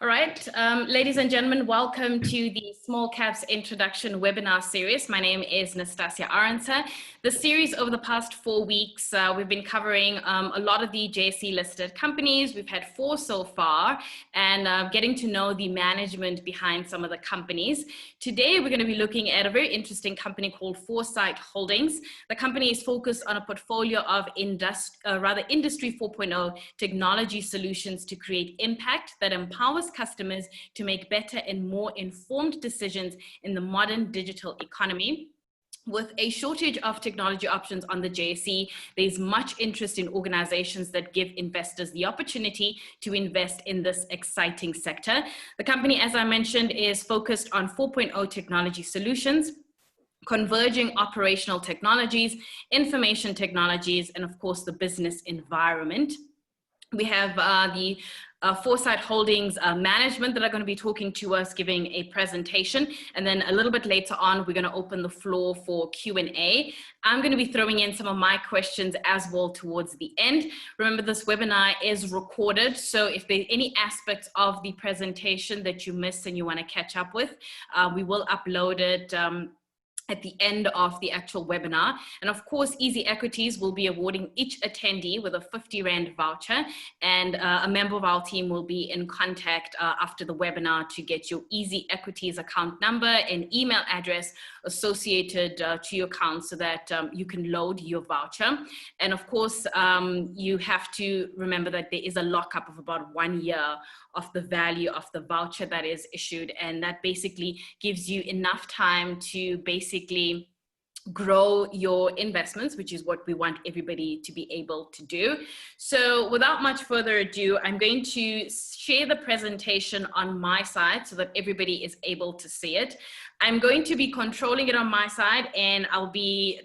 All right, ladies and gentlemen, welcome to the Small Caps Introduction webinar series. My name is Nastasia Arendse. The series over the past 4 weeks, we've been covering a lot of the JSE-listed companies. We've had 4 so far, and getting to know the management behind some of the companies. Today, we're going to be looking at a very interesting company called 4Sight Holdings. The company is focused on a portfolio of Industry 4.0 technology solutions to create impact that empowers customers to make better and more informed decisions in the modern digital economy. With a shortage of technology options on the JSE, there's much interest in organizations that give investors the opportunity to invest in this exciting sector. The company, as I mentioned, is focused on 4.0 technology solutions, converging operational technologies, information technologies, and of course, the business environment. We have the 4Sight Holdings management that are going to be talking to us, giving a presentation, and then a little bit later on, we're going to open the floor for Q&A. I'm going to be throwing in some of my questions as well towards the end. Remember, this webinar is recorded, so if there's any aspects of the presentation that you missed and you want to catch up with, we will upload it at the end of the actual webinar. And of course, Easy Equities will be awarding each attendee with a 50 Rand voucher, and a member of our team will be in contact after the webinar to get your Easy Equities account number and email address associated to your account so that you can load your voucher. And of course, you have to remember that there is a lockup of about 1 year of the value of the voucher that is issued, and that basically gives you enough time to basically grow your investments, which is what we want everybody to be able to do. So without much further ado, I'm going to share the presentation on my side so that everybody is able to see it. I'm going to be controlling it on my side, and I'll be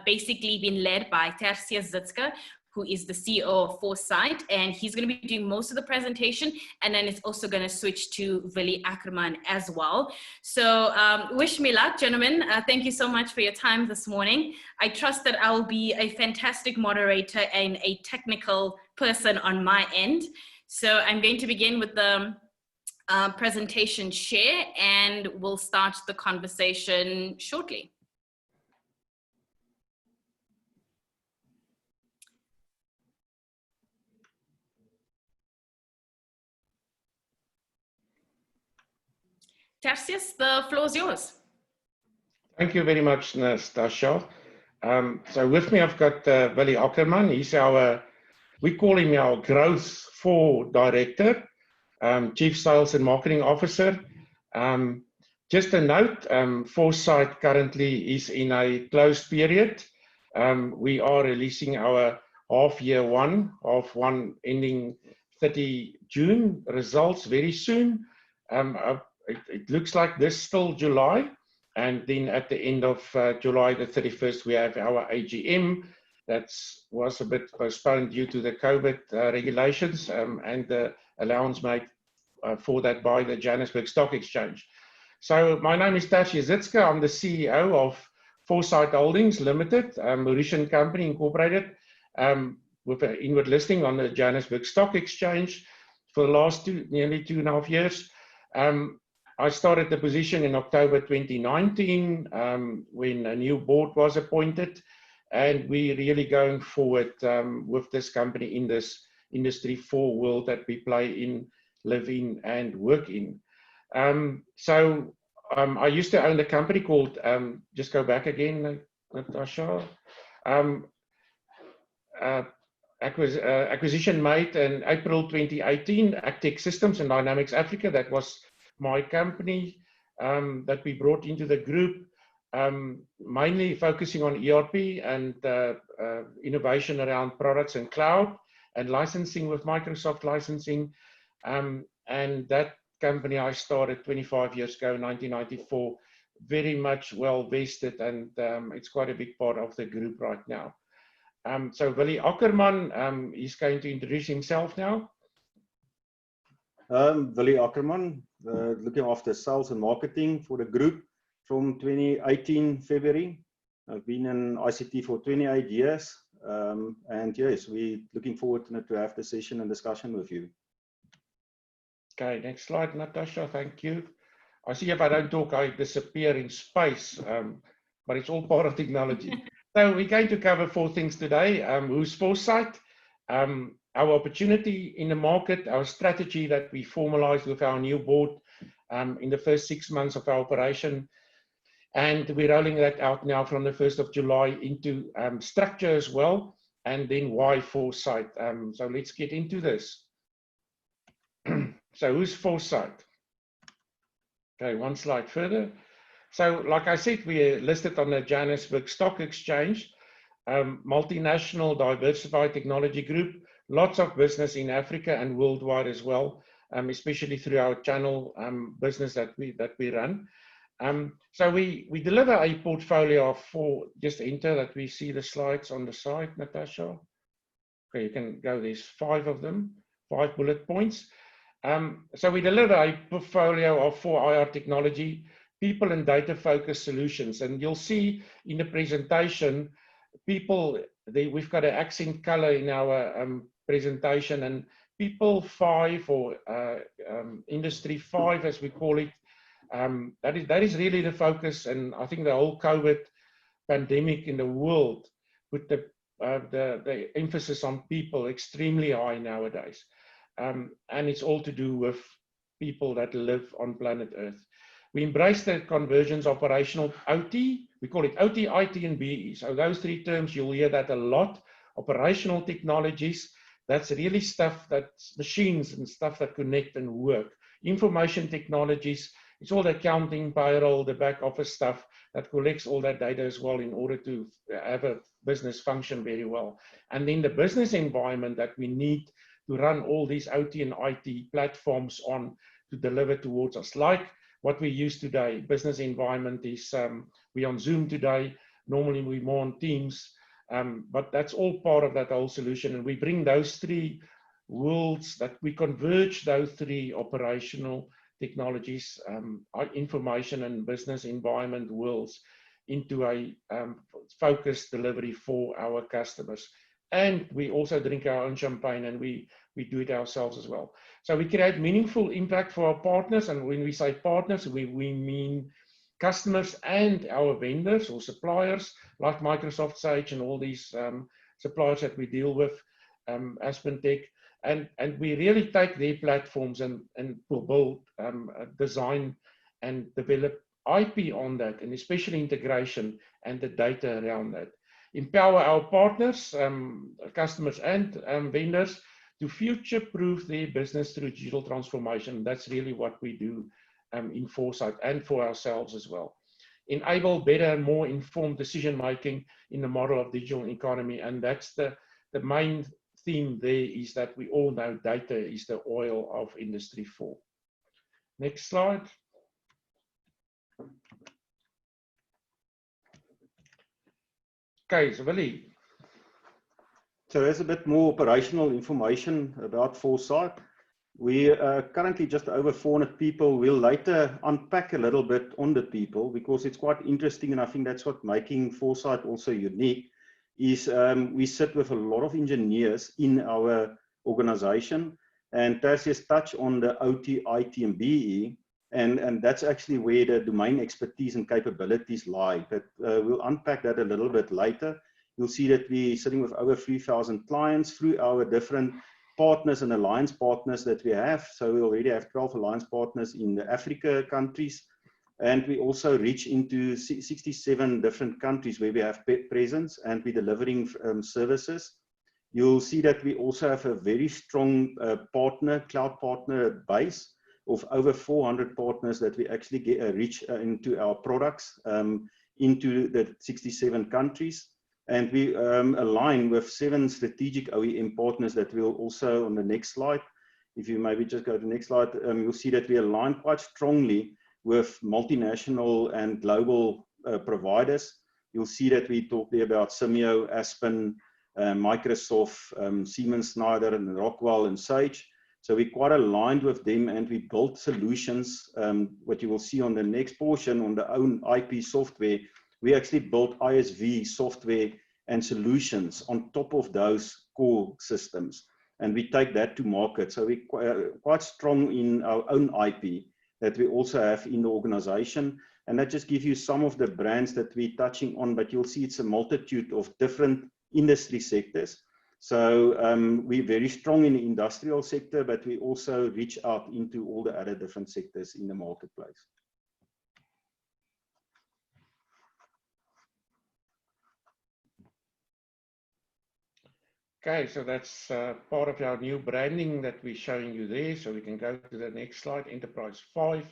basically being led by Tertius Zitska, who is the CEO of 4Sight, and he's going to be doing most of the presentation, and then it's also going to switch to Willie Ackerman as well. So wish me luck, gentlemen. Thank you so much for your time this morning. I trust that I'll be a fantastic moderator and a technical person on my end. So I'm going to begin with the presentation share, and we'll start the conversation shortly. Tertius, the floor is yours. Thank you very much, Nastasia. So with me, I've got Willie Ackerman. He's we call him our Growth 4 Director, Chief Sales and Marketing Officer. Just a note, 4Sight currently is in a closed period. We are releasing our half one ending 30 June results very soon. It looks like this still July, and then at the end of July the 31st, we have our AGM. That was a bit postponed due to the COVID regulations and the allowance made for that by the Johannesburg Stock Exchange. So my name is Tertius Zitska. I'm the CEO of 4Sight Holdings Limited, a Mauritian company incorporated with an inward listing on the Johannesburg Stock Exchange for the last nearly 2.5 years. I started the position in October 2019 when a new board was appointed, and we're really going forward with this company in this Industry 4 world that we play in, live in, and work in. I used to own a company called, just go back again, Natasha. Acquisition made in April 2018, Actec Systems and Dynamics Africa. That was my company that we brought into the group, mainly focusing on ERP and innovation around products and cloud and licensing with Microsoft licensing. And that company I started 25 years ago, 1994, very much well vested, and it's quite a big part of the group right now. So Willie Ackerman, he's going to introduce himself now. Willie Ackerman, looking after sales and marketing for the group from 2018 February. I've been in ICT for 28 years, and yes, we're looking forward to have the session and discussion with you. Okay, next slide, Natasha, thank you. I see if I don't talk, I disappear in space, but it's all part of technology. So we're going to cover 4 things today. Who's Foresight? Our opportunity in the market, our strategy that we formalized with our new board in the first 6 months of our operation. And we're rolling that out now from the 1st of July into structure as well. And then why Foresight? So let's get into this. So who's Foresight? Okay, one slide further. So like I said, we're listed on the Johannesburg Stock Exchange, multinational diversified technology group, lots of business in Africa and worldwide as well, especially through our channel business that we run. So we deliver a portfolio of 4, just enter that we see the slides on the side, Natasha. Okay, you can go, there's 5 of them, 5 bullet points. So we deliver a portfolio of 4 IR technology, people and data focused solutions. And you'll see in the presentation, we've got an accent color in our presentation, and people 5 or industry 5, as we call it, that is really the focus. And I think the whole COVID pandemic in the world put the emphasis on people extremely high nowadays. And it's all to do with people that live on planet Earth. We embrace the convergence operational OT. We call it OT, IT, and BE. So those 3 terms, you'll hear that a lot. Operational technologies, that's really stuff that's machines and stuff that connect and work. Information technologies, it's all the accounting, payroll, the back office stuff that collects all that data as well in order to have a business function very well. And then the business environment that we need to run all these OT and IT platforms on to deliver towards us. Like what we use today, business environment is, we're on Zoom today, normally we're more on Teams, but that's all part of that whole solution. And we bring those 3 worlds, that we converge those 3 operational technologies, information and business environment worlds into a focused delivery for our customers. And we also drink our own champagne, and we do it ourselves as well. So we create meaningful impact for our partners. And when we say partners, we mean customers and our vendors or suppliers like Microsoft, Sage, and all these suppliers that we deal with, Aspen Tech. And we really take their platforms and will build, design, and develop IP on that, and especially integration and the data around that. Empower our partners, customers, and vendors to future-proof their business through digital transformation. That's really what we do in Foresight and for ourselves as well. Enable better and more informed decision-making in the model of digital economy. And that's the main theme there, is that we all know data is the oil of Industry 4. Next slide. Okay, so Willie. So there's a bit more operational information about Foresight. We are currently just over 400 people. We'll later unpack a little bit on the people, because it's quite interesting, and I think that's what making Foresight also unique, is we sit with a lot of engineers in our organization, and Tertius touched on the OT, IT, and BE, and that's actually where the domain expertise and capabilities lie. But we'll unpack that a little bit later. You'll see that we're sitting with over 3,000 clients through our different partners and alliance partners that we have. So we already have 12 alliance partners in the Africa countries, and we also reach into 67 different countries where we have presence, and we're delivering services. You'll see that we also have a very strong cloud partner base of over 400 partners that we actually reach into our products into the 67 countries. And we align with 7 strategic OEM partners that we'll also, on the next slide, if you maybe just go to the next slide, you'll see that we align quite strongly with multinational and global providers. You'll see that we talk there about Simeo, Aspen, Microsoft, Siemens, Schneider, and Rockwell, and Sage. So we're quite aligned with them, and we built solutions. What you will see on the next portion on the own IP software, we actually built ISV software and solutions on top of those core systems. and we take that to market. So we're quite strong in our own IP that we also have in the organization. And that just gives you some of the brands that we're touching on, but you'll see it's a multitude of different industry sectors. So we're very strong in the industrial sector, but we also reach out into all the other different sectors in the marketplace. Okay, so that's part of our new branding that we're showing you there. So we can go to the next slide, Enterprise 5.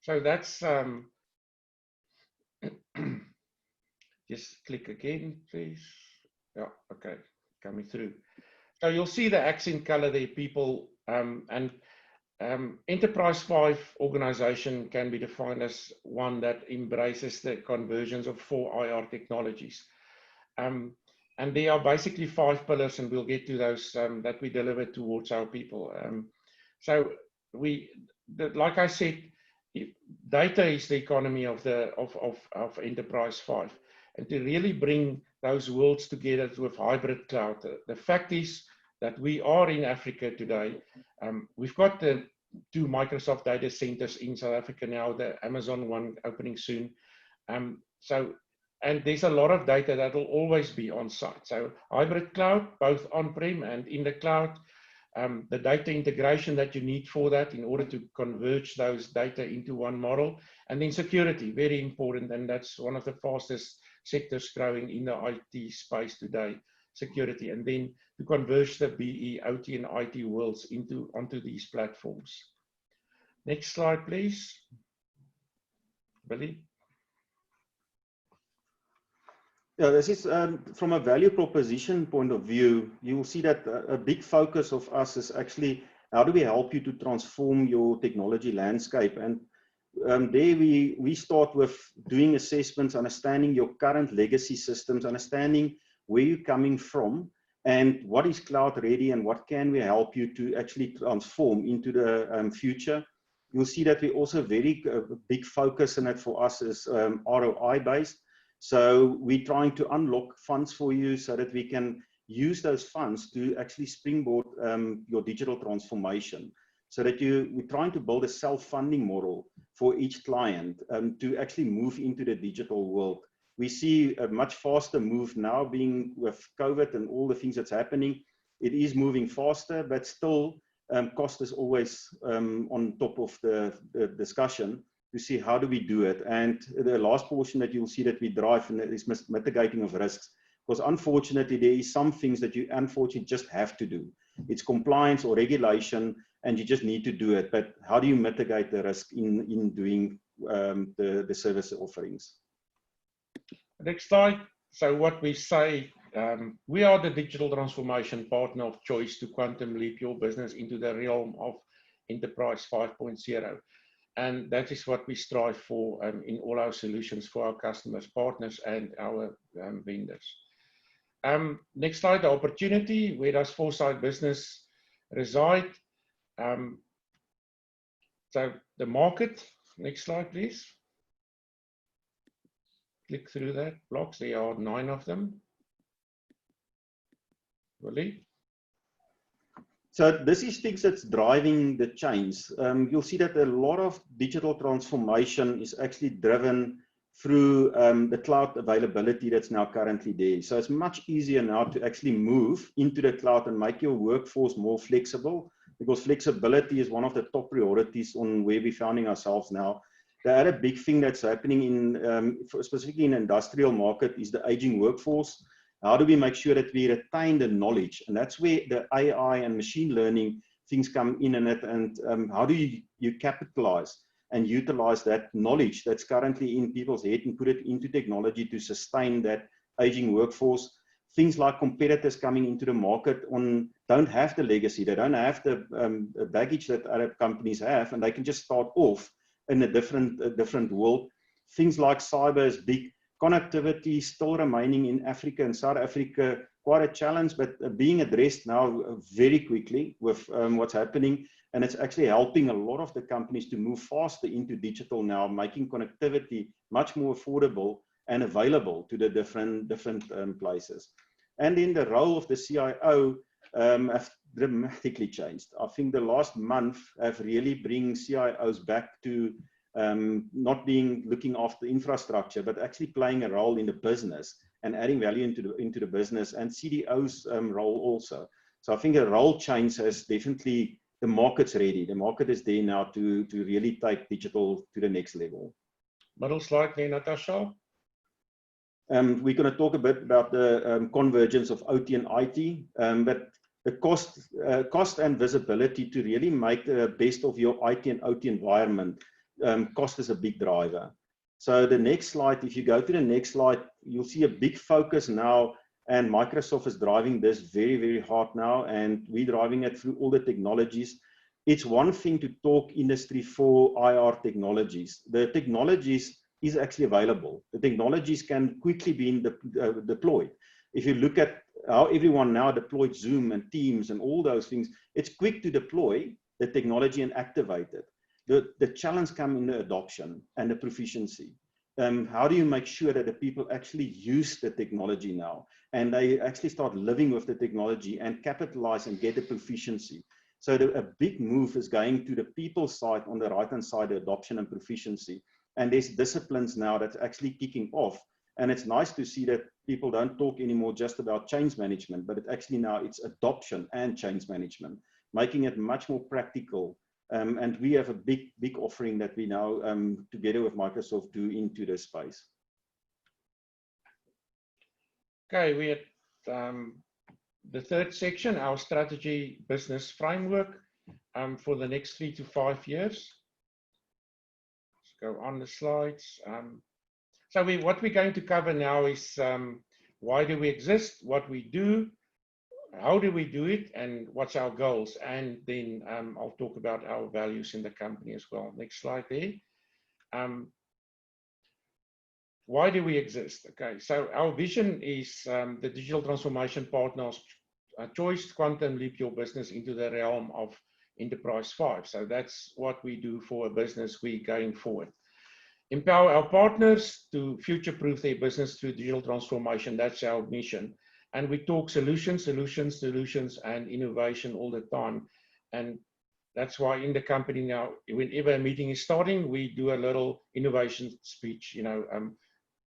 So that's, just click again, please. Yeah, okay, coming through. So you'll see the accent color there, people, and Enterprise 5 organization can be defined as one that embraces the convergence of 4 IR technologies. And there are basically 5 pillars, and we'll get to those that we deliver towards our people. So like I said, data is the economy of Enterprise 5, and to really bring those worlds together with hybrid cloud. The fact is that we are in Africa today. We've got the 2 Microsoft data centers in South Africa now, the Amazon one opening soon. And there's a lot of data that will always be on site. So hybrid cloud, both on-prem and in the cloud, the data integration that you need for that in order to converge those data into one model. And then security, very important. And that's one of the fastest sectors growing in the IT space today, security. And then to converge the BE, OT, and IT worlds onto these platforms. Next slide, please. Billy. Yeah, this is from a value proposition point of view, you will see that a big focus of us is actually how do we help you to transform your technology landscape. And there we start with doing assessments, understanding your current legacy systems, understanding where you're coming from and what is cloud ready and what can we help you to actually transform into the future. You'll see that we also very big focus in it for us is ROI based. So we're trying to unlock funds for you so that we can use those funds to actually springboard your digital transformation. So that we're trying to build a self-funding model for each client to actually move into the digital world. We see a much faster move now being with COVID and all the things that's happening. It is moving faster, but still cost is always on top of the discussion. To see how do we do it. And the last portion that you'll see that we drive is mitigating of risks. Because unfortunately, there is some things that you unfortunately just have to do. It's compliance or regulation, and you just need to do it. But how do you mitigate the risk in doing the service offerings? Next slide. So what we say, we are the digital transformation partner of choice to quantum leap your business into the realm of Enterprise 5.0. And that is what we strive for in all our solutions for our customers, partners, and our vendors. Next slide, the opportunity. Where does Foresight business reside? So the market. Next slide, please. Click through that blocks. There are 9 of them. Willie? So this is things that's driving the change. You'll see that a lot of digital transformation is actually driven through the cloud availability that's now currently there. So it's much easier now to actually move into the cloud and make your workforce more flexible, because flexibility is one of the top priorities on where we're finding ourselves now. The other big thing that's happening in, specifically in the industrial market, is the aging workforce. How do we make sure that we retain the knowledge? And that's where the AI and machine learning things come in it. And how do you capitalize and utilize that knowledge that's currently in people's head and put it into technology to sustain that aging workforce? Things like competitors coming into the market don't have the legacy. They don't have the baggage that other companies have, and they can just start off in a different world. Things like cyber is big. Connectivity still remaining in Africa and South Africa quite a challenge, but being addressed now very quickly with what's happening. And it's actually helping a lot of the companies to move faster into digital now, making connectivity much more affordable and available to the different places. And in the role of the CIO, have dramatically changed. I think the last month have really bring CIOs back to not looking after infrastructure, but actually playing a role in the business and adding value into the business, and CDO's role also. So I think a role change has definitely, the market's ready. The market is there now to really take digital to the next level. Middle slide there, Natasha. We're going to talk a bit about the convergence of OT and IT, but the cost and visibility to really make the best of your IT and OT environment. Cost is a big driver. So the next slide, if you go to the next slide, you'll see a big focus now, and Microsoft is driving this very, very hard now, and we're driving it through all the technologies. It's one thing to talk industry 4 IR technologies. The technologies is actually available. The technologies can quickly be deployed. If you look at how everyone now deployed Zoom and Teams and all those things, it's quick to deploy the technology and activate it. The challenge comes in the adoption and the proficiency. How do you make sure that the people actually use the technology now, and they actually start living with the technology and capitalize and get the proficiency? So a big move is going to the people side on the right-hand side, the adoption and proficiency. And there's disciplines now that's actually kicking off. And it's nice to see that people don't talk anymore just about change management, but actually now it's adoption and change management, making it much more practical. And we have a big offering that we now, together with Microsoft, do into this space. Okay, we had the third section, our strategy business framework for the next 3 to 5 years. Let's go on the slides. So what we're going to cover now is why do we exist, what we do, how do we do it, and what's our goals. And then I'll talk about our values in the company as well. Next slide there. Why do we exist? Okay, so our vision is the digital transformation partner's choice, quantum leap your business into the realm of Enterprise 5. So that's what we do for a business we're going forward. Empower our partners to future-proof their business through digital transformation. That's our mission. And we talk solutions, and innovation all the time. And that's why in the company now, whenever a meeting is starting, we do a little innovation speech,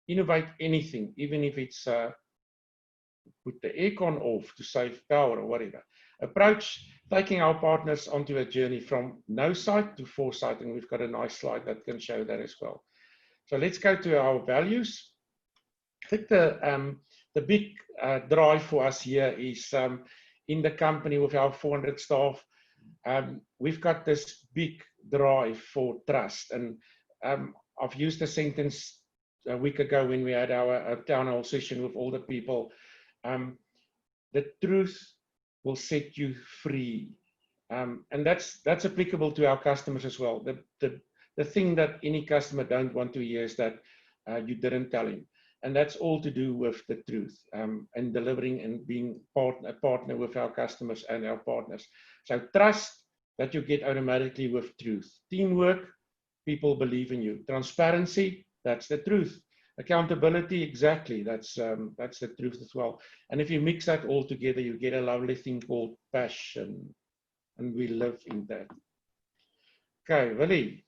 innovate anything, even if it's put the aircon off to save power or whatever. Approach taking our partners onto a journey from no sight to 4Sight, and we've got a nice slide that can show that as well. So let's go to our values. I think the big drive for us here is in the company with our 400 staff, we've got this big drive for trust. And I've used a sentence a week ago when we had our town hall session with all the people. The truth will set you free. And that's applicable to our customers as well. The thing that any customer don't want to hear is that you didn't tell him. And that's all to do with the truth and delivering and being a partner with our customers and our partners. So trust that you get automatically with truth. Teamwork, people believe in you. Transparency, that's the truth. Accountability, exactly, that's the truth as well. And if you mix that all together, you get a lovely thing called passion. And we live in that. Okay, Willie.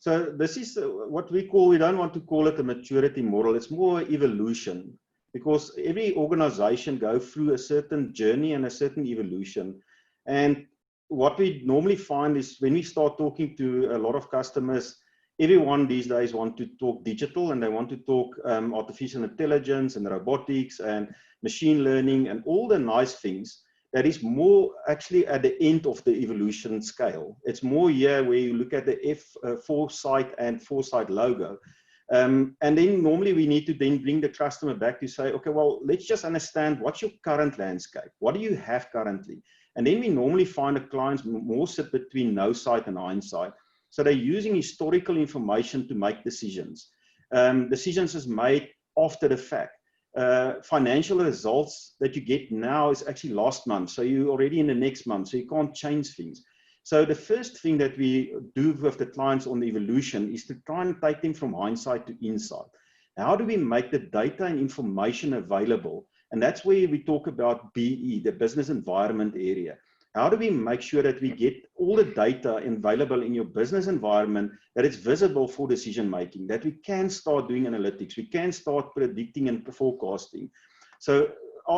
So this is what we don't want to call it a maturity model. It's more evolution, because every organization goes through a certain journey and a certain evolution. And what we normally find is when we start talking to a lot of customers, everyone these days want to talk digital, and they want to talk artificial intelligence and robotics and machine learning and all the nice things. That is more actually at the end of the evolution scale. It's more here where you look at the 4Sight and 4Sight logo. And then normally we need to then bring the customer back to say, okay, well, let's just understand what's your current landscape. What do you have currently? And then we normally find the clients more sit between no sight and hindsight. So they're using historical information to make decisions. Decisions is made after the fact. Financial results that you get now is actually last month. So you're already in the next month, so you can't change things. So the first thing that we do with the clients on the evolution is to try and take them from hindsight to insight. How do we make the data and information available? And And that's where we talk about BE, the business environment area. How do we make sure that we get all the data available in your business environment, that it's visible for decision making, that we can start doing analytics, we can start predicting and forecasting. So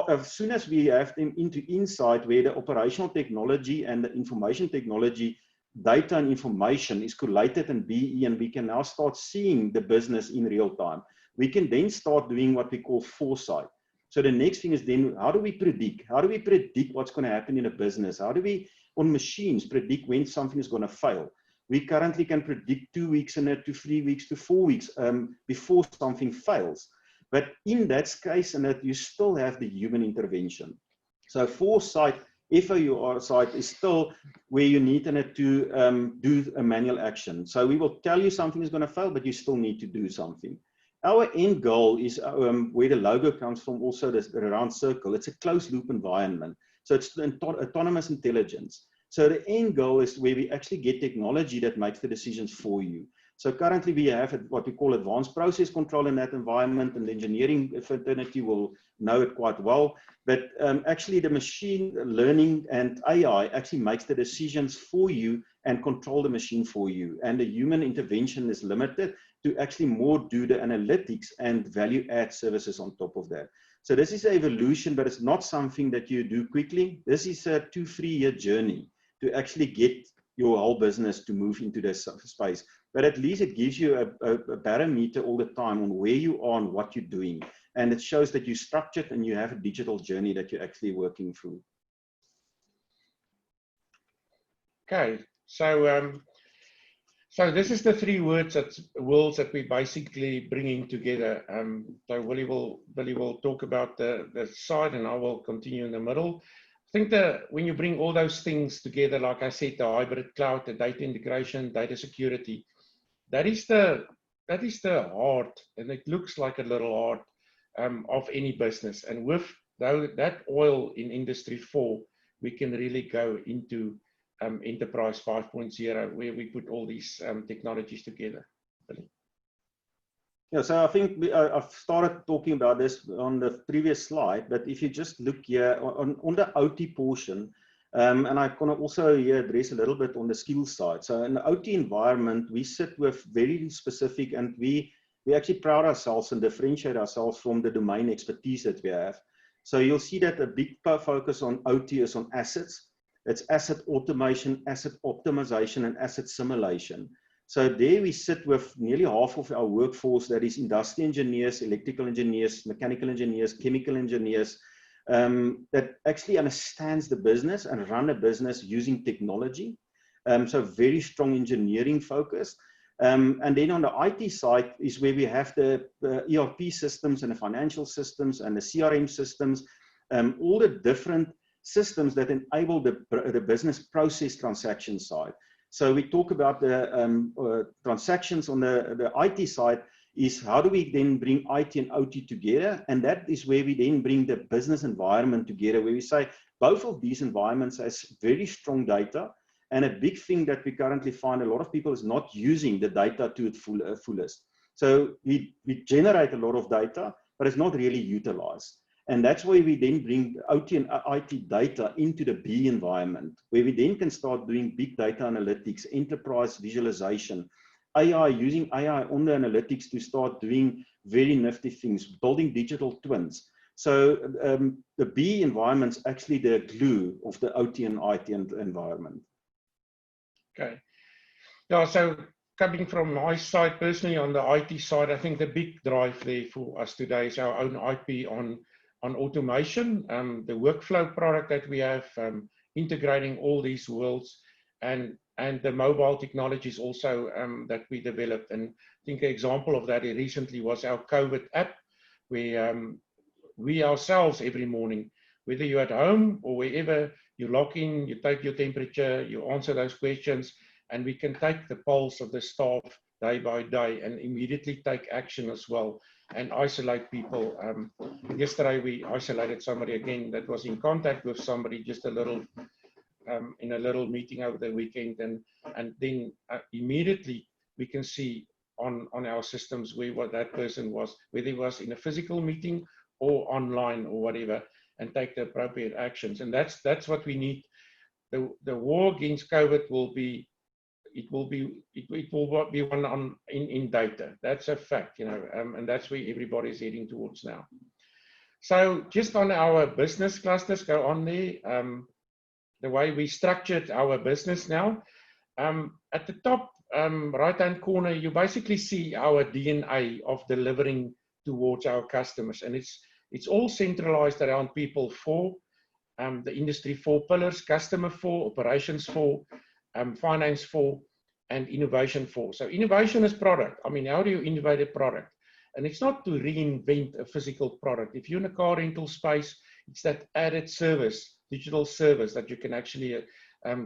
as soon as we have them into insight where the operational technology and the information technology, data and information is collated in BE, and we can now start seeing the business in real time, we can then start doing what we call foresight. So the next thing is then, how do we predict? How do we predict what's going to happen in a business? How do we, on machines, predict when something is going to fail? We currently can predict 2 weeks and to 3 weeks to 4 weeks before something fails. But in that case, and that you still have the human intervention. So foresight, FOUR-sight is still where you need to do a manual action. So we will tell you something is going to fail, but you still need to do something. Our end goal is where the logo comes from, also the round circle. It's a closed loop environment. So it's autonomous intelligence. So the end goal is where we actually get technology that makes the decisions for you. So currently we have what we call advanced process control in that environment, and the engineering fraternity will know it quite well. But actually the machine learning and AI actually makes the decisions for you and control the machine for you. And the human intervention is limited to actually more do the analytics and value add services on top of that. So this is an evolution, but it's not something that you do quickly. This is a 2-3 year journey to actually get your whole business to move into this space. But at least it gives you a barometer all the time on where you are and what you're doing. And it shows that you're structured and you have a digital journey that you're actually working through. Okay, so this is the 3 worlds that we're basically bringing together. So Willie will talk about the side, and I will continue in the middle. I think that when you bring all those things together, like I said, the hybrid cloud, the data integration, data security, that is the heart, and it looks like a little heart of any business. And with that oil in Industry 4, we can really go into Enterprise 5.0, where we put all these technologies together. Yeah, so I think I've started talking about this on the previous slide, but if you just look here on the OT portion, and I'm going to also here address a little bit on the skills side. So in the OT environment, we sit with very specific, and we actually proud ourselves and differentiate ourselves from the domain expertise that we have. So you'll see that a big focus on OT is on assets. It's asset automation, asset optimization, and asset simulation. So there we sit with nearly half of our workforce, that is industry engineers, electrical engineers, mechanical engineers, chemical engineers, that actually understands the business and run a business using technology. So very strong engineering focus. And then on the IT side is where we have the ERP systems and the financial systems and the CRM systems, all the different systems that enable the business process transaction side. So we talk about the transactions on the IT side, is how do we then bring IT and OT together? And that is where we then bring the business environment together, where we say both of these environments has very strong data. And a big thing that we currently find, a lot of people is not using the data to its fullest. So we generate a lot of data, but it's not really utilized. And that's why we then bring OT and IT data into the B environment, where we then can start doing big data analytics, enterprise visualization, AI, using AI on the analytics to start doing very nifty things, building digital twins. So the B environment is actually the glue of the OT and IT environment. Okay. Yeah, so coming from my side personally, on the IT side, I think the big drive there for us today is our own IP on automation, the workflow product that we have, integrating all these worlds, and the mobile technologies also that we developed. And I think an example of that recently was our COVID app, where we ourselves every morning, whether you're at home or wherever, you log in, you take your temperature, you answer those questions, and we can take the pulse of the staff day by day and immediately take action as well and isolate people. Yesterday we isolated somebody again that was in contact with somebody just a little in a little meeting over the weekend, and then immediately we can see on our systems where what that person was, whether he was in a physical meeting or online or whatever, and take the appropriate actions. And that's what we need. The war against COVID will be one in data. That's a fact, and that's where everybody's heading towards now. So just on our business clusters, go on there. The way we structured our business now. At the top right-hand corner, you basically see our DNA of delivering towards our customers, and it's all centralized around people 4, the industry 4 pillars: customer 4, operations 4, finance 4, and innovation 4. So innovation is product. I mean, how do you innovate a product? And it's not to reinvent a physical product. If you're in a car rental space, it's that added service, digital service that you can actually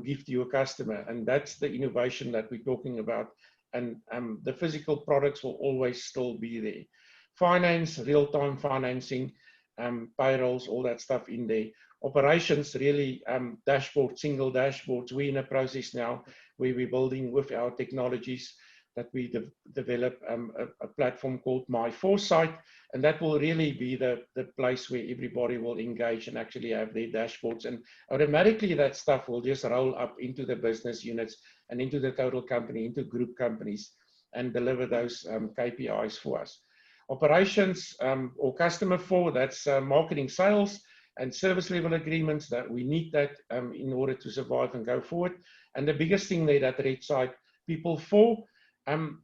give to your customer. And that's the innovation that we're talking about. And the physical products will always still be there. Finance, real-time financing, payrolls, all that stuff in there. Operations, really dashboard, single dashboards. We're in a process now where we're building with our technologies that we develop a platform called My 4Sight, and that will really be the place where everybody will engage and actually have their dashboards, and automatically that stuff will just roll up into the business units and into the total company, into group companies, and deliver those KPIs for us. Operations or customer 4, that's marketing, sales, and service level agreements. That we need that in order to survive and go forward. And the biggest thing there, that red side, people 4,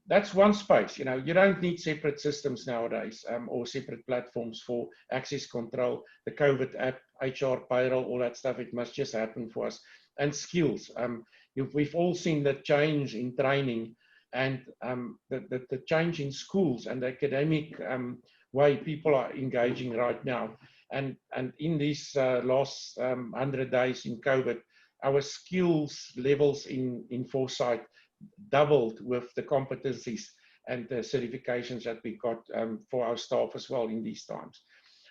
that's one space. You don't need separate systems nowadays or separate platforms for access control, the COVID app, HR, payroll, all that stuff. It must just happen for us. And skills. We've all seen the change in training and the change in schools and the academic way people are engaging right now. And in these last 100 days in COVID, our skills levels in Foresight doubled with the competencies and the certifications that we got for our staff as well in these times.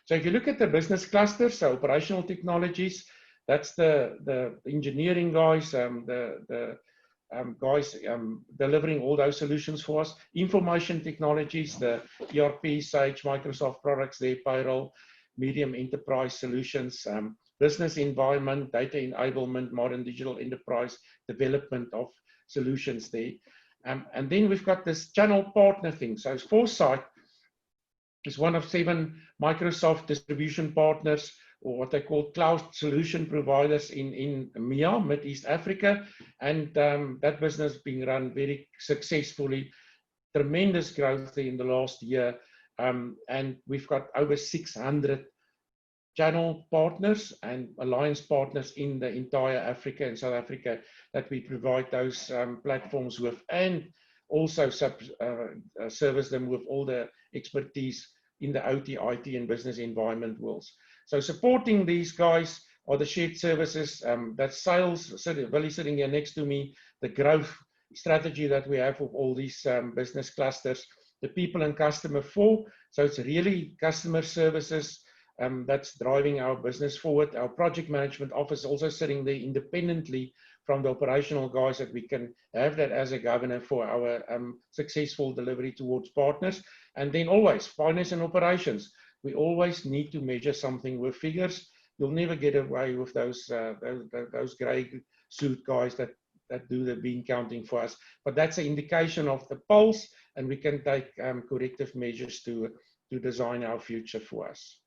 So if you look at the business clusters, so operational technologies, that's the engineering guys, the guys delivering all those solutions for us. Information technologies, the ERP, Sage, Microsoft products, their payroll, medium enterprise solutions, business environment, data enablement, modern digital enterprise, development of solutions there. And then we've got this channel partner thing. So Foresight is one of 7 Microsoft distribution partners, or what they call cloud solution providers in MEA, Mid East Africa. And that business being run very successfully, tremendous growth in the last year. And we've got over 600 channel partners and alliance partners in the entire Africa and South Africa that we provide those platforms with, and also service them with all the expertise in the OT, IT, and business environment worlds. So supporting these guys are the shared services, that's sales, Billy sitting here next to me, the growth strategy that we have with all these business clusters, the people and customer 4. So it's really customer services that's driving our business forward. Our project management office also sitting there independently from the operational guys, that we can have that as a governor for our successful delivery towards partners. And then always finance and operations. We always need to measure something with figures. You'll never get away with those grey suit guys that do the bean counting for us. But that's an indication of the pulse, and we can take corrective measures to design our future for us.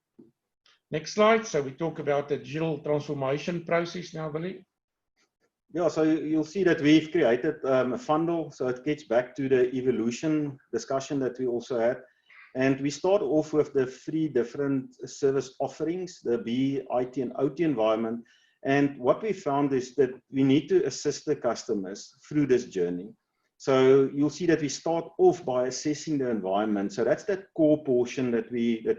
Next slide. So we talk about the digital transformation process now, Billy. Yeah, so you'll see that we've created a funnel. So it gets back to the evolution discussion that we also had. And we start off with the 3 different service offerings, the B, IT, and OT environment. And what we found is that we need to assist the customers through this journey. So you'll see that we start off by assessing the environment. So that's that core portion that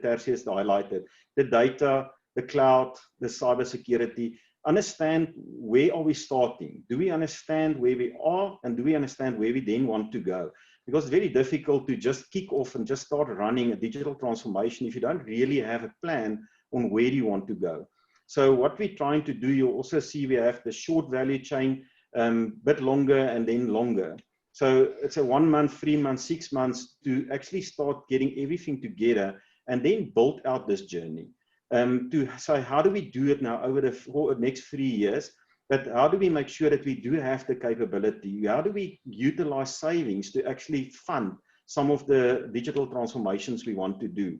Tertius has highlighted. The data, the cloud, the cybersecurity. Understand where are we starting? Do we understand where we are? And do we understand where we then want to go? Because it's very difficult to just kick off and just start running a digital transformation if you don't really have a plan on where you want to go. So what we're trying to do, you'll also see we have the short value chain, bit longer and then longer. So it's a 1 month, 3 months, 6 months to actually start getting everything together and then build out this journey. To say, how do we do it now over the next 3 years? But how do we make sure that we do have the capability? How do we utilize savings to actually fund some of the digital transformations we want to do?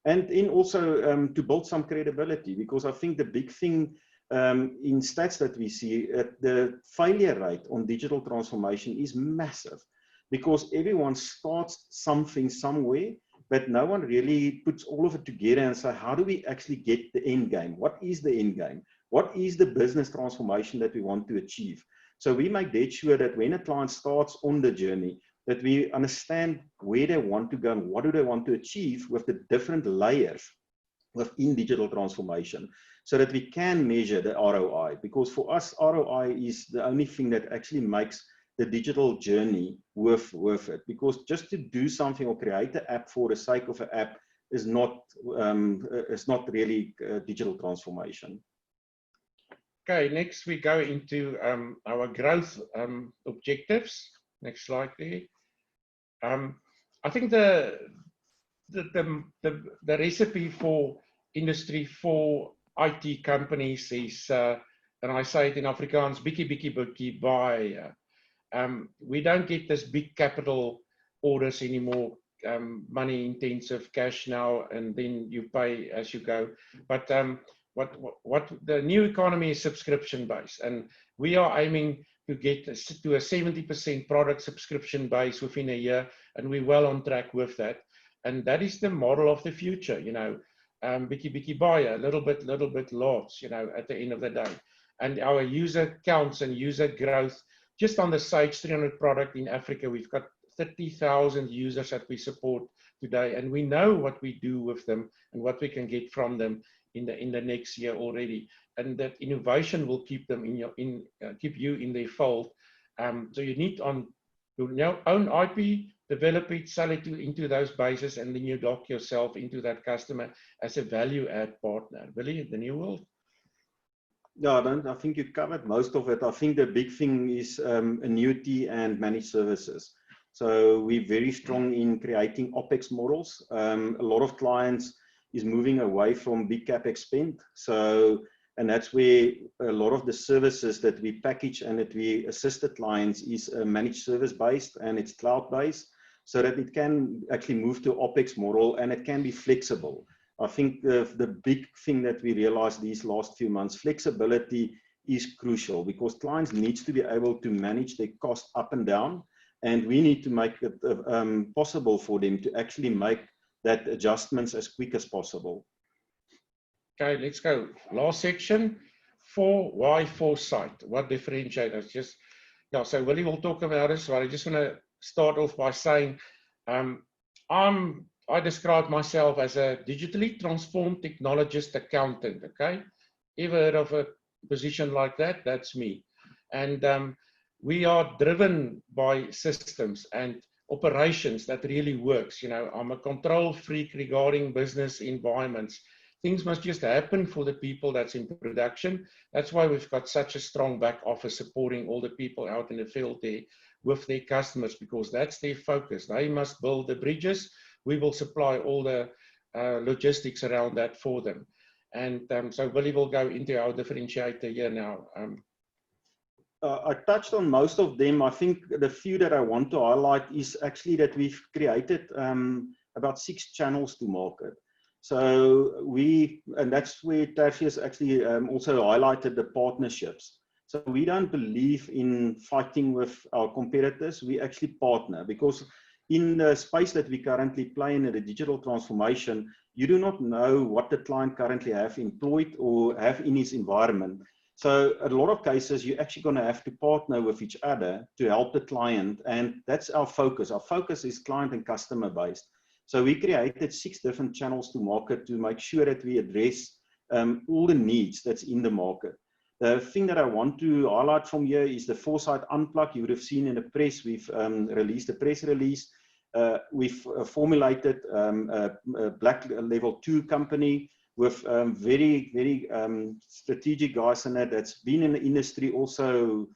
And then also to build some credibility, because I think the big thing in stats that we see, the failure rate on digital transformation is massive, because everyone starts something somewhere, but no one really puts all of it together and say, how do we actually get the end game? What is the end game? What is the business transformation that we want to achieve? So we make dead sure that when a client starts on the journey, that we understand where they want to go and what do they want to achieve with the different layers within digital transformation, so that we can measure the ROI. Because for us, ROI is the only thing that actually makes the digital journey worth it. Because just to do something or create an app for the sake of an app is not really digital transformation. Okay, next we go into our growth objectives. Next slide, please. I think the recipe for industry for IT companies is, and I say it in Afrikaans, bietjie baie. We don't get this big capital orders anymore, money intensive cash now, and then you pay as you go. But what the new economy is subscription based, and we are aiming to get to a 70% product subscription base within a year, and we're well on track with that. And that is the model of the future, you know, bietjie baie, a little bit lots, you know, at the end of the day. And our user counts and user growth, just on the Sage 300 product in Africa, we've got 30,000 users that we support today, and we know what we do with them and what we can get from them in the next year already. And that innovation will keep them keep you in their fold. So you need your own IP, develop it, sell it into those bases, and then you dock yourself into that customer as a value add partner. Really, the new world. Yeah, I think you covered most of it. I think the big thing is annuity and managed services. So we're very strong in creating OpEx models. A lot of clients is moving away from big CapEx spend. So, and that's where a lot of the services that we package and that we assist the clients is managed service based, and it's cloud based, so that it can actually move to OpEx model and it can be flexible. I think the big thing that we realized these last few months, flexibility is crucial, because clients need to be able to manage their cost up and down, and we need to make it possible for them to actually make that adjustments as quick as possible. Okay, let's go. Last section, why Foresight? What differentiates us? Just, yeah, so Willie will talk about this, but I just want to start off by saying I describe myself as a digitally transformed technologist accountant, okay? Ever heard of a position like that? That's me. And we are driven by systems and operations that really works. You know, I'm a control freak regarding business environments. Things must just happen for the people that's in production. That's why we've got such a strong back office supporting all the people out in the field there with their customers, because that's their focus. They must build the bridges. We will supply all the logistics around that for them. And so Willie will go into our differentiator here now. I touched on most of them. I think the few that I want to highlight is actually that we've created about 6 channels to market. So and that's where Tertius actually also highlighted the partnerships. So we don't believe in fighting with our competitors. We actually partner, because in the space that we currently play in, the digital transformation, you do not know what the client currently have employed or have in his environment. So a lot of cases, you're actually going to have to partner with each other to help the client. And that's our focus. Our focus is client and customer based. So we created 6 different channels to market to make sure that we address all the needs that's in the market. The thing that I want to highlight from here is the Foresight Unplug. You would have seen in the press, we've released a press release. We've formulated a black level 2 company with very, very strategic guys in it that's been in the industry also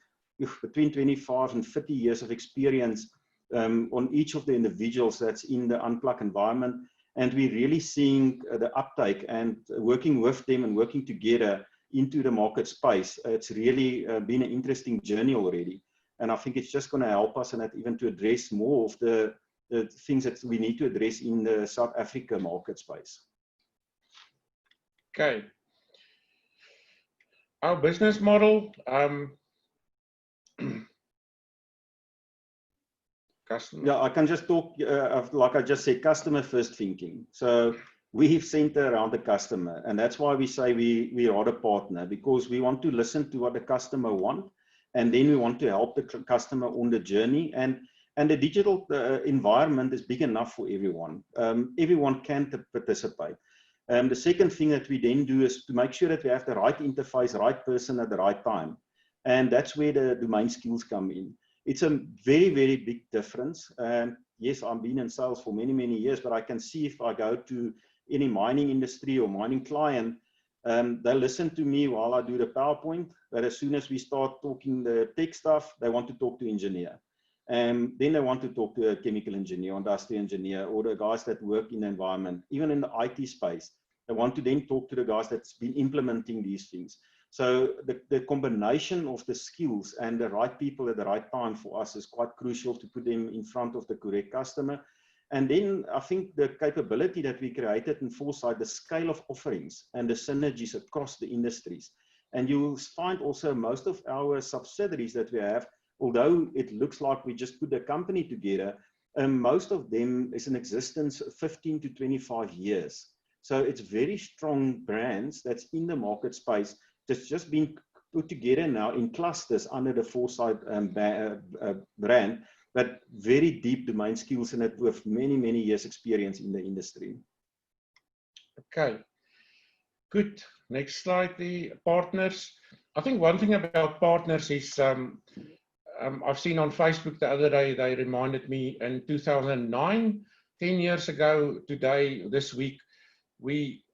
between 25 and 30 years of experience on each of the individuals that's in the Unplug environment. And we're really seeing the uptake and working with them and working together into the market space. It's really been an interesting journey already. And I think it's just going to help us and even to address more of the things that we need to address in the South Africa market space. Okay. Our business model, customer. Yeah, I can just talk, like I just said, customer first thinking. So we've centered around the customer, and that's why we say we are a partner, because we want to listen to what the customer wants, and then we want to help the customer on the journey. And the digital environment is big enough for everyone. Everyone can participate. The second thing that we then do is to make sure that we have the right interface, right person at the right time. And that's where the domain skills come in. It's a very, very big difference. And yes, I've been in sales for many, many years, but I can see if I go to any mining industry or mining client, they listen to me while I do the PowerPoint, but as soon as we start talking the tech stuff, they want to talk to engineer. And then they want to talk to a chemical engineer, industrial engineer, or the guys that work in the environment, even in the IT space. They want to then talk to the guys that's been implementing these things. So the combination of the skills and the right people at the right time for us is quite crucial to put them in front of the correct customer. And then I think the capability that we created in Foresight, the scale of offerings and the synergies across the industries. And you will find also most of our subsidiaries that we have, although it looks like we just put a company together, most of them is in existence 15 to 25 years. So it's very strong brands that's in the market space that's just been put together now in clusters under the Foresight brand, but very deep domain skills in it with many, many years experience in the industry. Okay, good. Next slide, the partners. I think one thing about partners is, I've seen on Facebook the other day, they reminded me in 2009, 10 years ago today, this week, we,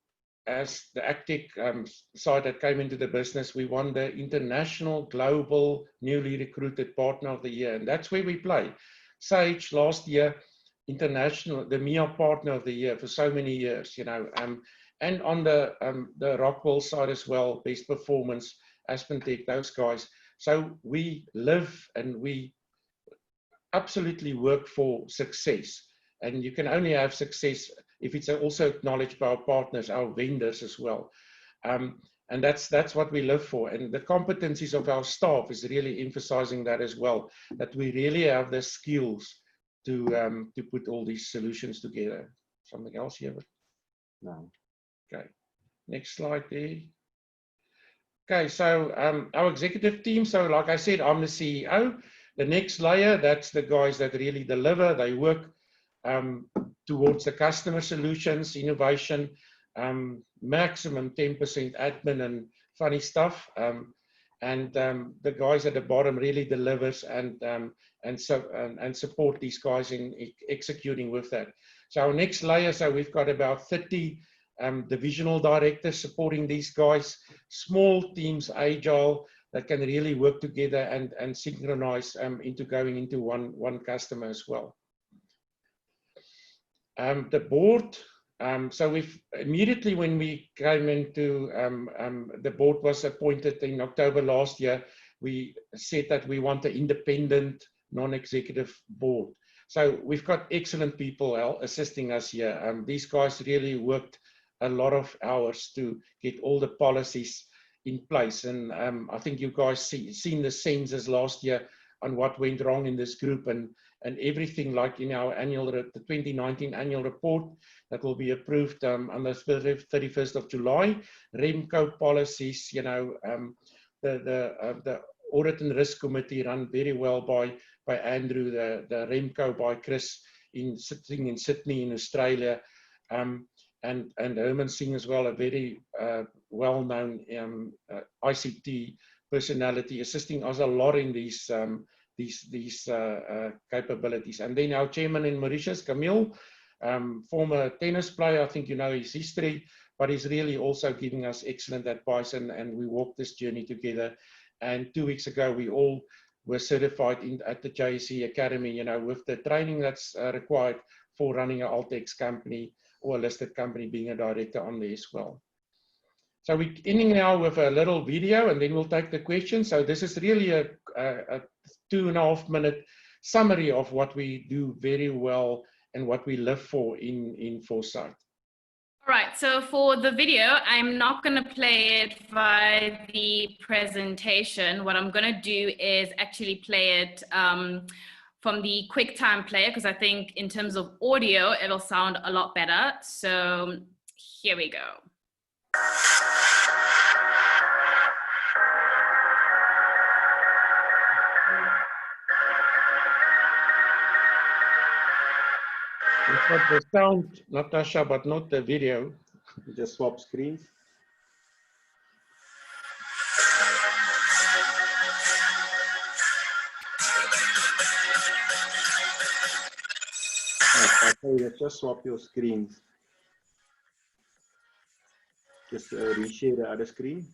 as the AgTech side that came into the business, we won the International Global Newly Recruited Partner of the Year, and that's where we play. Sage last year, international, the MIA Partner of the Year for so many years, you know, and on the Rockwell side as well, Best Performance, AspenTech, those guys. So we live and we absolutely work for success, and you can only have success if it's also acknowledged by our partners, our vendors as well. And that's what we live for. And the competencies of our staff is really emphasizing that as well, that we really have the skills to put all these solutions together. Something else here? No. Okay, next slide there. Okay, so our executive team, so like I said, I'm the CEO. The next layer, that's the guys that really deliver. They work towards the customer solutions, innovation, maximum 10% admin and funny stuff. And the guys at the bottom really delivers and support these guys in executing with that. So our next layer, so we've got about 30 divisional directors supporting these guys, small teams, agile, that can really work together and synchronize into going into one customer as well. The board, so we've immediately when we came into, the board was appointed in October last year, we said that we want an independent, non-executive board. So we've got excellent people assisting us here. These guys really worked a lot of hours to get all the policies in place. And I think you guys seen the census last year on what went wrong in this group and everything, like in our the 2019 annual report that will be approved on the 31st of July. REMCO policies, you know, the Audit and Risk Committee run very well by Andrew, the REMCO by Chris sitting in Sydney in Australia, and Herman Singh as well, a very well-known ICT personality, assisting us a lot in these capabilities. And then our chairman in Mauritius, Camille, former tennis player, I think you know his history, but he's really also giving us excellent advice, and we walked this journey together. And 2 weeks ago, we all were certified at the JSE Academy, you know, with the training that's required for running an Altex company. or a listed company being a director on there as well. So we're ending now with a little video, and then we'll take the questions. So this is really a 2.5 minute summary of what we do very well and what we live for in Foresight. All right, so for the video, I'm not going to play it via the presentation. What I'm going to do is actually play it from the QuickTime player, because I think in terms of audio, it'll sound a lot better. So here we go. We've got the sound, Natasha, but not the video. Just swap screens. Okay, just swap your screens. Just reshare the other screen.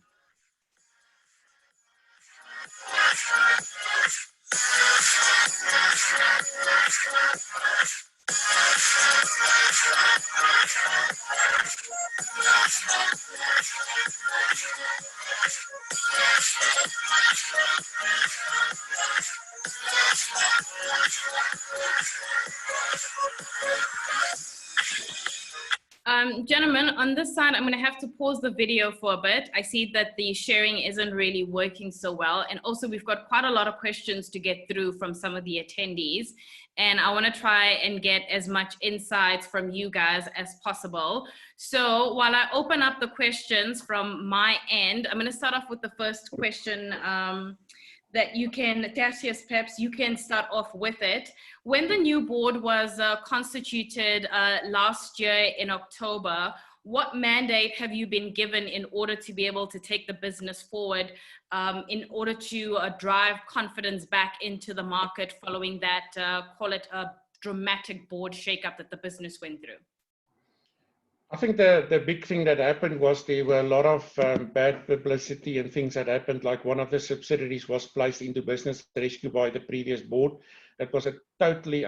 Gentlemen, on this side, I'm going to have to pause the video for a bit. I see that the sharing isn't really working so well. And also, we've got quite a lot of questions to get through from some of the attendees. And I want to try and get as much insights from you guys as possible. So while I open up the questions from my end, I'm going to start off with the first question that you can, Tertius, perhaps you can start off with it. When the new board was constituted last year in October, what mandate have you been given in order to be able to take the business forward, in order to drive confidence back into the market following that, call it a dramatic board shakeup that the business went through? I think the big thing that happened was there were a lot of bad publicity and things that happened, like one of the subsidiaries was placed into business rescue by the previous board. That was a totally,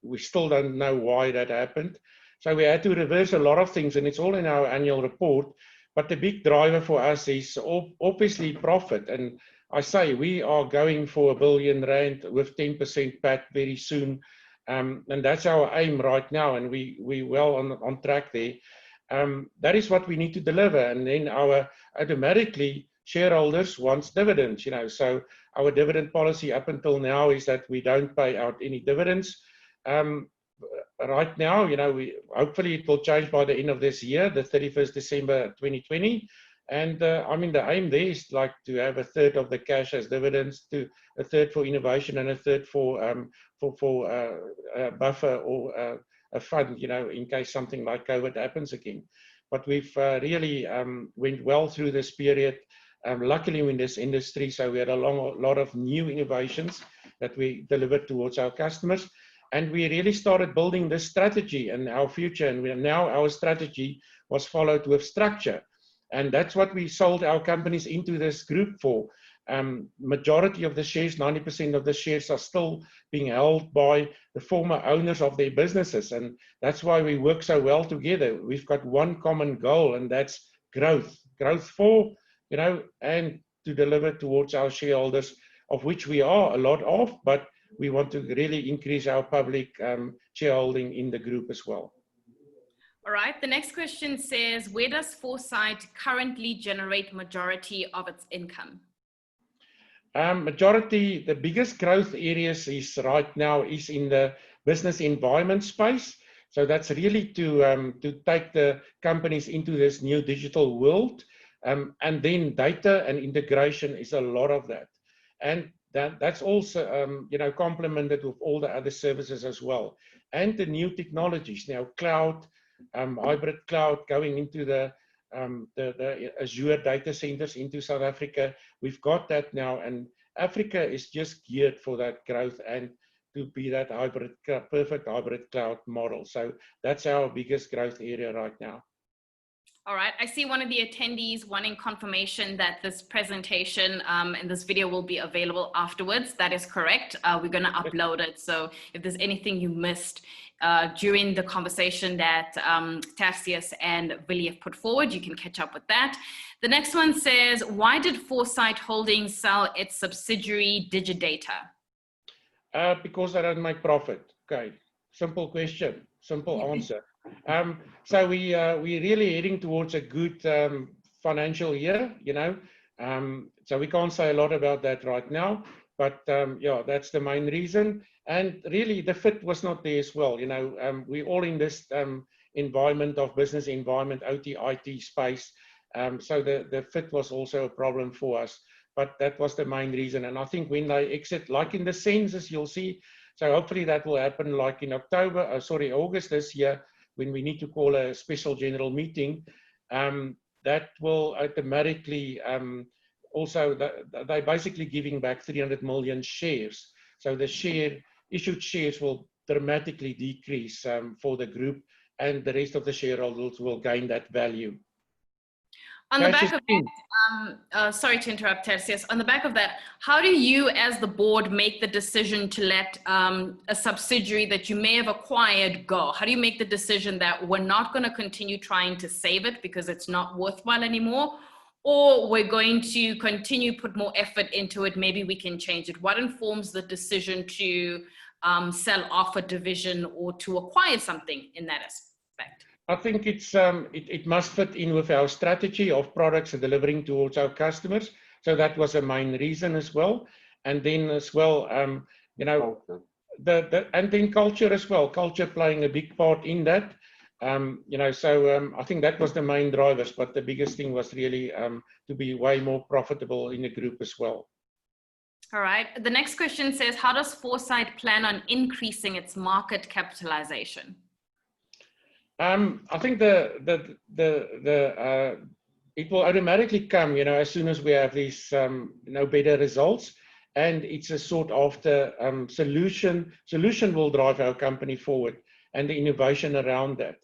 we still don't know why that happened. So we had to reverse a lot of things, and it's all in our annual report. But the big driver for us is obviously profit. And I say we are going for R1 billion with 10% PAT very soon. And that's our aim right now, and we're well on track there. That is what we need to deliver, and then our automatically shareholders wants dividends, so our dividend policy up until now is that we don't pay out any dividends. Right now, hopefully it will change by the end of this year, the 31st December 2020. And I mean, the aim there is like to have a third of the cash as dividends, to a third for innovation, and a third for a buffer or a fund, in case something like COVID happens again. But we've really went well through this period, luckily in this industry. So we had a lot of new innovations that we delivered towards our customers. And we really started building this strategy and our future. And now our strategy was followed with structure. And that's what we sold our companies into this group for. Majority of the shares, 90% of the shares, are still being held by the former owners of their businesses. And that's why we work so well together. We've got one common goal, and that's growth. Growth for, and to deliver towards our shareholders, of which we are a lot of, but we want to really increase our public shareholding in the group as well. All right, the next question says, where does Foresight currently generate majority of its income? Majority, the biggest growth areas is right now is in the business environment space. So that's really to take the companies into this new digital world. And then data and integration is a lot of that. And that's also, complemented with all the other services as well. And the new technologies, now cloud, hybrid cloud, going into the Azure data centers into South Africa. We've got that now, and Africa is just geared for that growth and to be that perfect hybrid cloud model. So that's our biggest growth area right now. All right, I see one of the attendees wanting confirmation that this presentation and this video will be available afterwards. That is correct. We're going to upload it. So if there's anything you missed during the conversation that Tertius and Willie have put forward, you can catch up with that. The next one says, why did 4Sight Holdings sell its subsidiary Digidata? Because they don't make profit. Okay, simple question, simple answer. So we're really heading towards a good financial year, you know. So we can't say a lot about that right now, but yeah, that's the main reason. And really, the fit was not there as well. You know, we're all in this environment of business environment, OT, IT space. So the fit was also a problem for us. But that was the main reason. And I think when they exit, like in the census, you'll see. So hopefully that will happen like in August this year, when we need to call a special general meeting. That will automatically also, they're basically giving back 300 million shares. So the issued shares will dramatically decrease for the group, and the rest of the shareholders will gain that value. On the back of that, sorry to interrupt, Tertius. On the back of that, how do you as the board make the decision to let a subsidiary that you may have acquired go? How do you make the decision that we're not going to continue trying to save it because it's not worthwhile anymore, or we're going to continue put more effort into it, maybe we can change it? What informs the decision to sell off a division or to acquire something in that aspect? I think it must fit in with our strategy of products and delivering towards our customers. So that was a main reason as well. And then as well, you know, and then culture as well, culture playing a big part in that. You know, so I think that was the main drivers, but the biggest thing was really to be way more profitable in the group as well. All right. The next question says, how does 4Sight plan on increasing its market capitalization? I think it will automatically come, you know, as soon as we have these, you know, better results, and it's a sort of the solution will drive our company forward, and the innovation around that.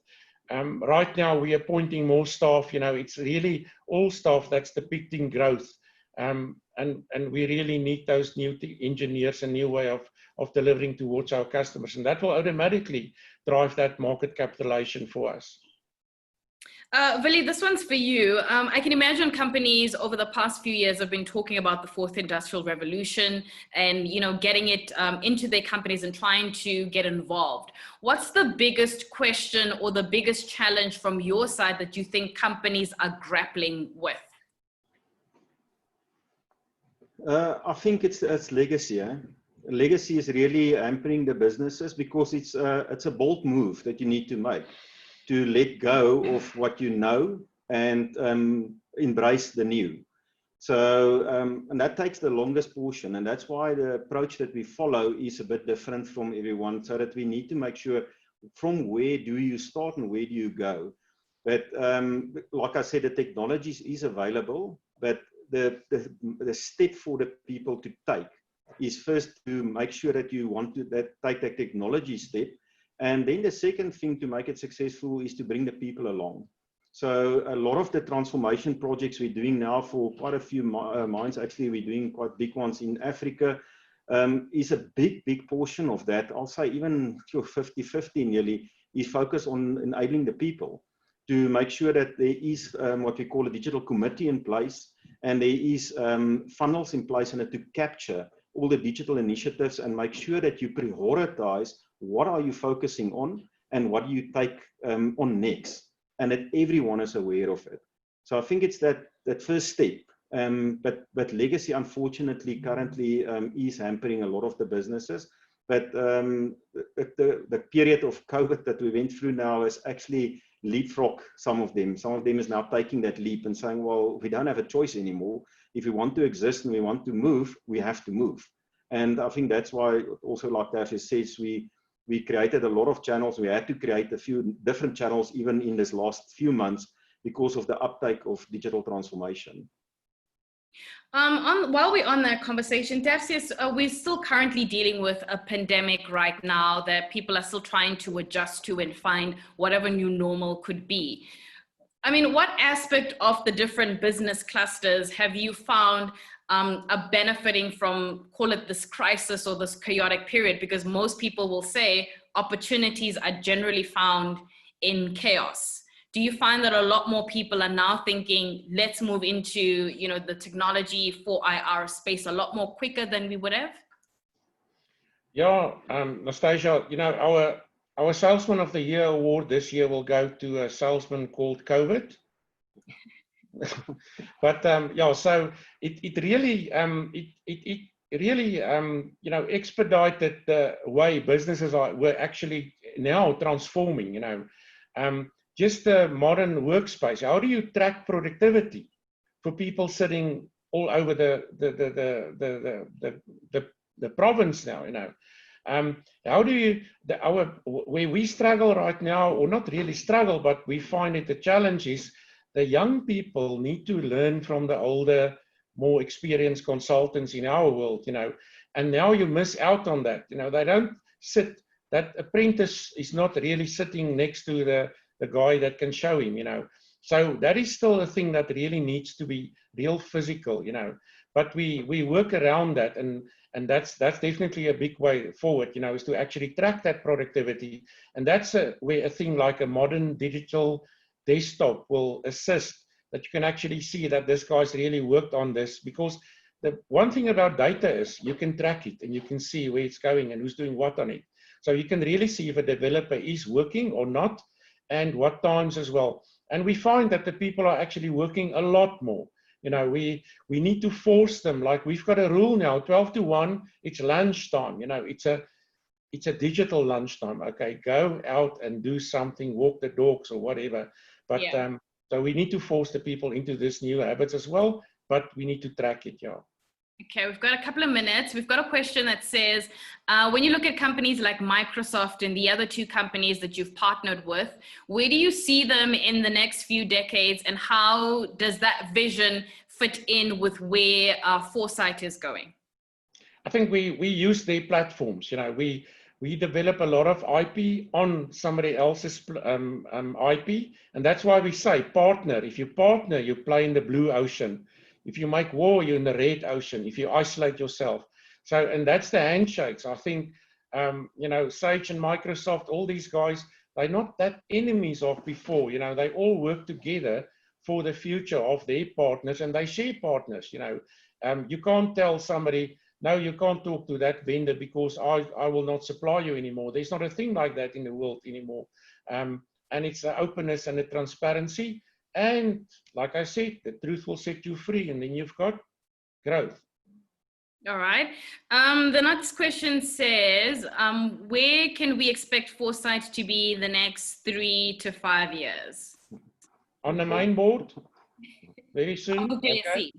Right now we are appointing more staff, you know, it's really all staff that's depicting growth, and we really need those new engineers, a new way of delivering towards our customers, and that will automatically drive that market capitalization for us. Willie, this one's for you. I can imagine companies over the past few years have been talking about the fourth industrial revolution and, you know, getting it into their companies and trying to get involved. What's the biggest question or the biggest challenge from your side that you think companies are grappling with? I think it's legacy. Legacy is really hampering the businesses because it's a bold move that you need to make, to let go of what you know and embrace the new. So, and that takes the longest portion, and that's why the approach that we follow is a bit different from everyone, so that we need to make sure from where do you start and where do you go. But like I said, the technology is available, but the step for the people to take is first to make sure that you want to take the technology step. And then the second thing to make it successful is to bring the people along. So a lot of the transformation projects we're doing now for quite a few mines, actually we're doing quite big ones in Africa, is a big portion of that. I'll say even 50-50 nearly is focused on enabling the people to make sure that there is what we call a digital committee in place, and there is funnels in place in it to capture all the digital initiatives and make sure that you prioritize what are you focusing on and what do you take on next, and that everyone is aware of it. So I think it's that first step. But legacy, unfortunately, currently is hampering a lot of the businesses. But the period of COVID that we went through now has actually leapfrog some of them. Some of them is now taking that leap and saying, well, we don't have a choice anymore. If we want to exist and we want to move, we have to move. And I think that's why also, like Daphne says, we created a lot of channels. We had to create a few different channels even in this last few months because of the uptake of digital transformation. While we're on that conversation, Tertius, we're still currently dealing with a pandemic right now that people are still trying to adjust to and find whatever new normal could be. I mean, what aspect of the different business clusters have you found are benefiting from, call it this crisis or this chaotic period? Because most people will say opportunities are generally found in chaos. Do you find that a lot more people are now thinking, let's move into, you know, the technology for IR space a lot more quicker than we would have? Yeah, Nastasia, you know, our Salesman of the Year award this year will go to a salesman called COVID. But yeah, so it really you know, expedited the way businesses were actually now transforming. You know, just the modern workspace. How do you track productivity for people sitting all over the province now? You know, how do you where we struggle right now, or not really struggle, but we find it the challenge is the young people need to learn from the older, more experienced consultants in our world, you know, and now you miss out on that. You know, they don't sit, that apprentice is not really sitting next to the guy that can show him, you know. So that is still a thing that really needs to be real physical, you know, but we work around that, and that's definitely a big way forward, you know, is to actually track that productivity. And that's where a thing like a modern digital desktop will assist, that you can actually see that this guy's really worked on this. Because the one thing about data is you can track it and you can see where it's going and who's doing what on it. So you can really see if a developer is working or not, and what times as well. And we find that the people are actually working a lot more. You know, we need to force them. Like, we've got a rule now, 12 to 1, it's lunchtime. You know, it's a digital lunchtime. Okay, go out and do something, walk the dogs or whatever. But yeah. So we need to force the people into this new habits as well, but we need to track it, yeah. Okay, we've got a couple of minutes. We've got a question that says, when you look at companies like Microsoft and the other two companies that you've partnered with, where do you see them in the next few decades, and how does that vision fit in with where Foresight is going? I think we use their platforms. You know, we develop a lot of IP on somebody else's IP, and that's why we say partner. If you partner, you play in the blue ocean. If you make war, you're in the red ocean. If you isolate yourself, so, and that's the handshakes. I think you know, Sage and Microsoft, all these guys, they're not that enemies of before. You know, they all work together for the future of their partners, and they share partners. You know, you can't tell somebody, no, you can't talk to that vendor because I will not supply you anymore. There's not a thing like that in the world anymore. And it's the openness and the transparency. And like I said, the truth will set you free, and then you've got growth. All right. The next question says, where can we expect Foresight to be the next 3 to 5 years? On the main board, very soon. Okay. JSE.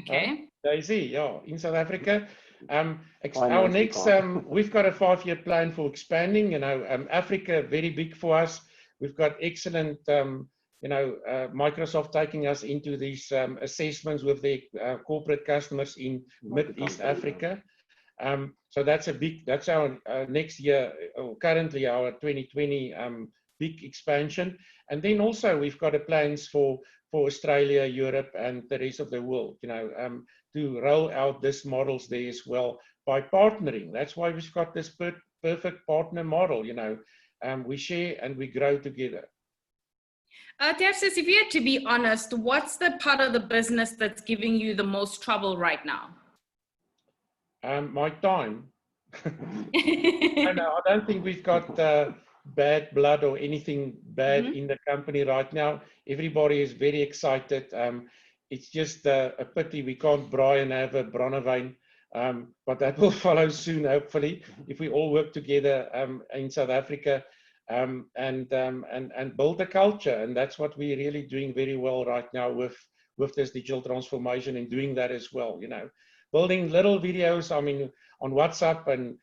Okay. JSE, yeah, in South Africa. Our next, we've got a 5-year plan for expanding. You know, Africa, very big for us. We've got excellent, you know, Microsoft taking us into these assessments with their corporate customers in Mid-East Africa. So that's a big, that's our next year, currently our 2020 big expansion. And then also we've got plans for Australia, Europe, and the rest of the world, you know, to roll out these models there as well by partnering. That's why we've got this perfect partner model, you know, we share and we grow together. Tertius, if you had to be honest, what's the part of the business that's giving you the most trouble right now? My time. I don't think we've got bad blood or anything bad in the company right now. Everybody is very excited. It's just a pity we can't braai and have a Bronnewyn, but that will follow soon, hopefully, if we all work together in South Africa. And build a culture, and that's what we're really doing very well right now with this digital transformation, and doing that as well. You know, building little videos. I mean, on WhatsApp, and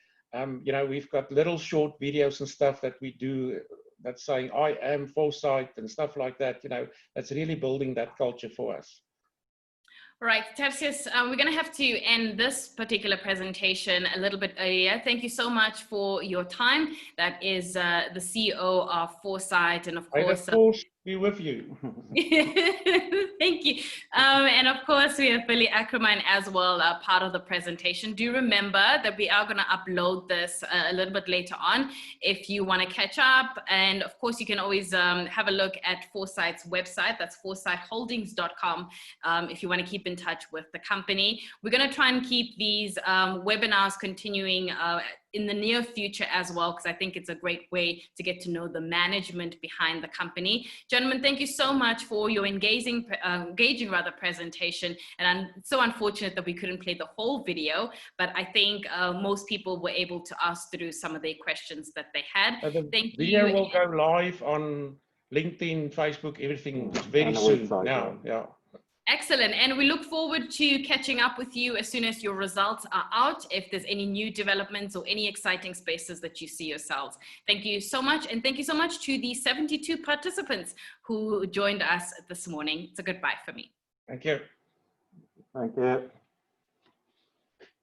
you know, we've got little short videos and stuff that we do that's saying I am Foresight and stuff like that. You know, that's really building that culture for us. Right, Tertius, we're going to have to end this particular presentation a little bit earlier. Thank you so much for your time. That is the CEO of Foresight, and of course, be with you. Thank you. And of course, we have Billy Ackerman as well, part of the presentation. Do remember that we are going to upload this a little bit later on if you want to catch up. And of course, you can always have a look at Foresight's website. That's foresightholdings.com if you want to keep in touch with the company. We're going to try and keep these webinars continuing in the near future as well, because I think it's a great way to get to know the management behind the company. Gentlemen, thank you so much for your engaging presentation. And I'm so unfortunate that we couldn't play the whole video, but I think most people were able to ask through some of the questions that they had. The video will go live on LinkedIn, Facebook, everything very soon now. Yeah. Excellent. And we look forward to catching up with you as soon as your results are out, if there's any new developments or any exciting spaces that you see yourselves. Thank you so much. And thank you so much to the 72 participants who joined us this morning. It's a goodbye for me. Thank you. Thank you.